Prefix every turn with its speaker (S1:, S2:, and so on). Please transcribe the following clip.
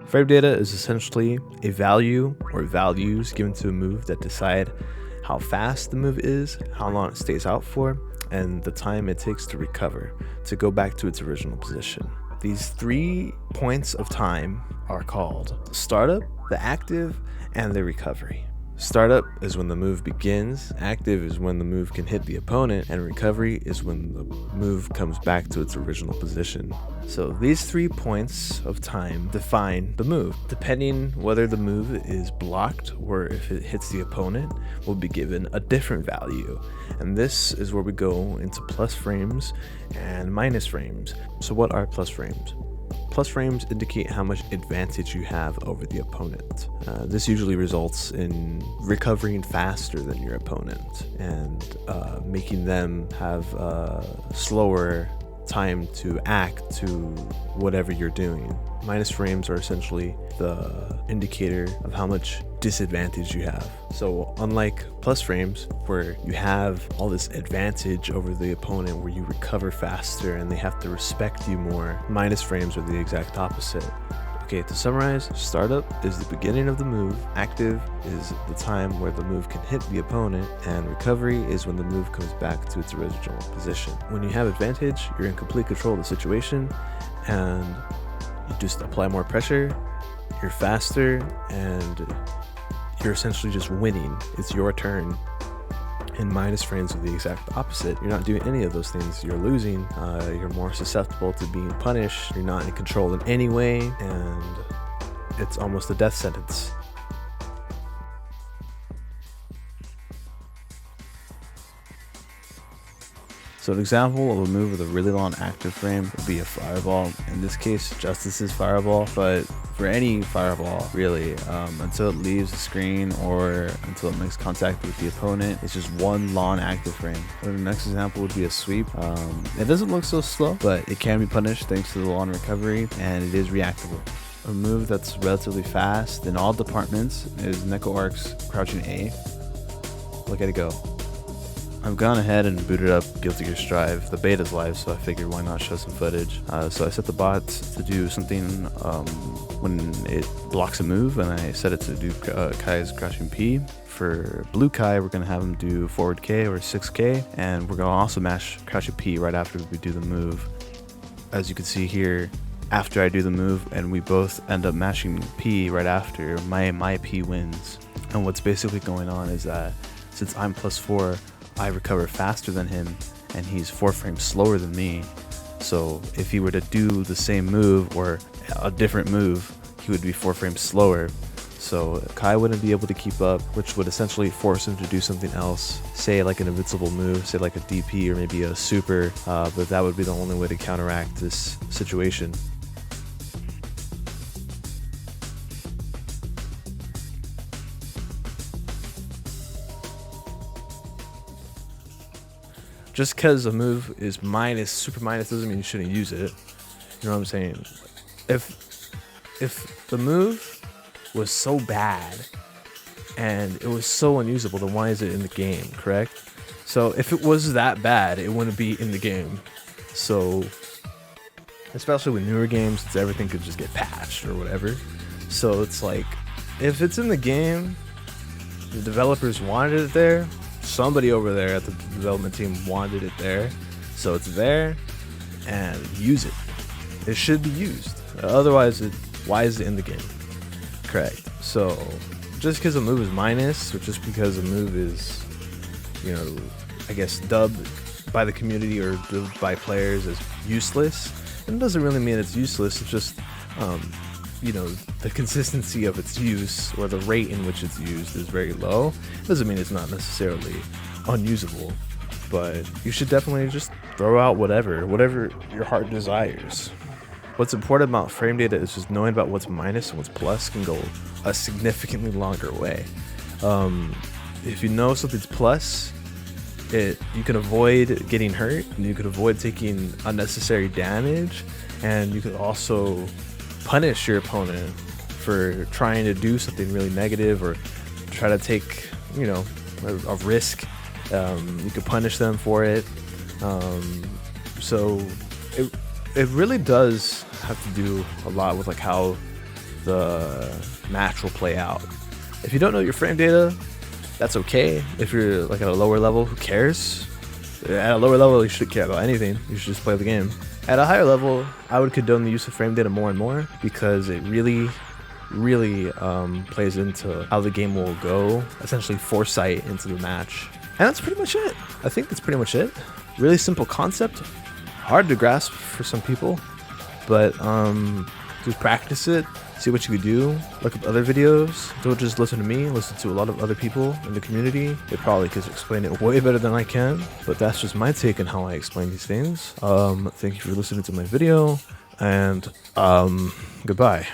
S1: Frame data is essentially a value or values given to a move that decide how fast the move is, how long it stays out for, and the time it takes to recover, to go back to its original position. These 3 points of time are called the startup, the active, and the recovery. Startup is when the move begins, active is when the move can hit the opponent, and recovery is when the move comes back to its original position. So these 3 points of time define the move. Depending whether the move is blocked or if it hits the opponent, will be given a different value. And this is where we go into plus frames and minus frames. So what are plus frames? Plus frames indicate how much advantage you have over the opponent. This usually results in recovering faster than your opponent and making them have a slower time to act to whatever you're doing. Minus frames are essentially the indicator of how much disadvantage you have. So unlike plus frames where you have all this advantage over the opponent where you recover faster and they have to respect you more, minus frames are the exact opposite. Okay, to summarize, startup is the beginning of the move, active is the time where the move can hit the opponent, and recovery is when the move comes back to its original position. When you have advantage, you're in complete control of the situation, and you just apply more pressure, you're faster, and you're essentially just winning. It's your turn. And minus frames are the exact opposite. You're not doing any of those things. You're losing. You're more susceptible to being punished. You're not in control in any way, and it's almost a death sentence.
S2: So an example of a move with a really long active frame would be a fireball. In this case, Justice's fireball, but for any fireball, really, until it leaves the screen or until it makes contact with the opponent, it's just one long active frame. The next example would be a sweep. It doesn't look so slow, but it can be punished thanks to the long recovery, and it is reactable. A move that's relatively fast in all departments is Neko Arc's crouching A. Look at it go. I've gone ahead and booted up Guilty Gear Strive. The beta's live, so I figured why not show some footage. So I set the bot to do something when it blocks a move, and I set it to do Kai's crouching P. For Blue Kai, we're gonna have him do forward K or 6K, and we're gonna also mash crouching P right after we do the move. As you can see here, after I do the move and we both end up mashing P right after, my P wins. And what's basically going on is that since I'm +4, I recover faster than him, and he's 4 frames slower than me. So if he were to do the same move or a different move, he would be 4 frames slower. So Kai wouldn't be able to keep up, which would essentially force him to do something else, say like an invincible move, say like a DP or maybe a super, but that would be the only way to counteract this situation.
S1: Just because a move is minus, super minus, doesn't mean you shouldn't use it. You know what I'm saying? If the move was so bad and it was so unusable, then why is it in the game, correct? So if it was that bad, it wouldn't be in the game. So, especially with newer games, since everything could just get patched or whatever. So it's like, if it's in the game, the developers wanted it there, somebody over there at the development team wanted it there, so it's there, and use it. It should be used. Otherwise, why is it in the game? Correct. So just because a move is minus, or just because a move is, I guess dubbed by the community or dubbed by players as useless, it doesn't really mean it's useless. It's just the consistency of its use or the rate in which it's used is very low. It doesn't mean it's not necessarily unusable, but you should definitely just throw out whatever your heart desires. What's important about frame data is just knowing about what's minus and what's plus can go a significantly longer way. If you know something's plus, you can avoid getting hurt, and you can avoid taking unnecessary damage, and you can also punish your opponent for trying to do something really negative or try to take, a risk. You could punish them for it, So it really does have to do a lot with like how the match will play out. If you don't know your frame data, that's okay. If you're like at a lower level, who cares? At a lower level, you shouldn't care about anything. You should just play the game. At a higher level, I would condone the use of frame data more and more because it really plays into how the game will go. Essentially, foresight into the match. And that's pretty much it. I think that's pretty much it. Really simple concept. Hard to grasp for some people, but just practice it. See what you could do. Look up other videos. Don't just listen to me. Listen to a lot of other people in the community. They probably could explain it way better than I can, but that's just my take on how I explain these things. Thank you for listening to my video, and goodbye.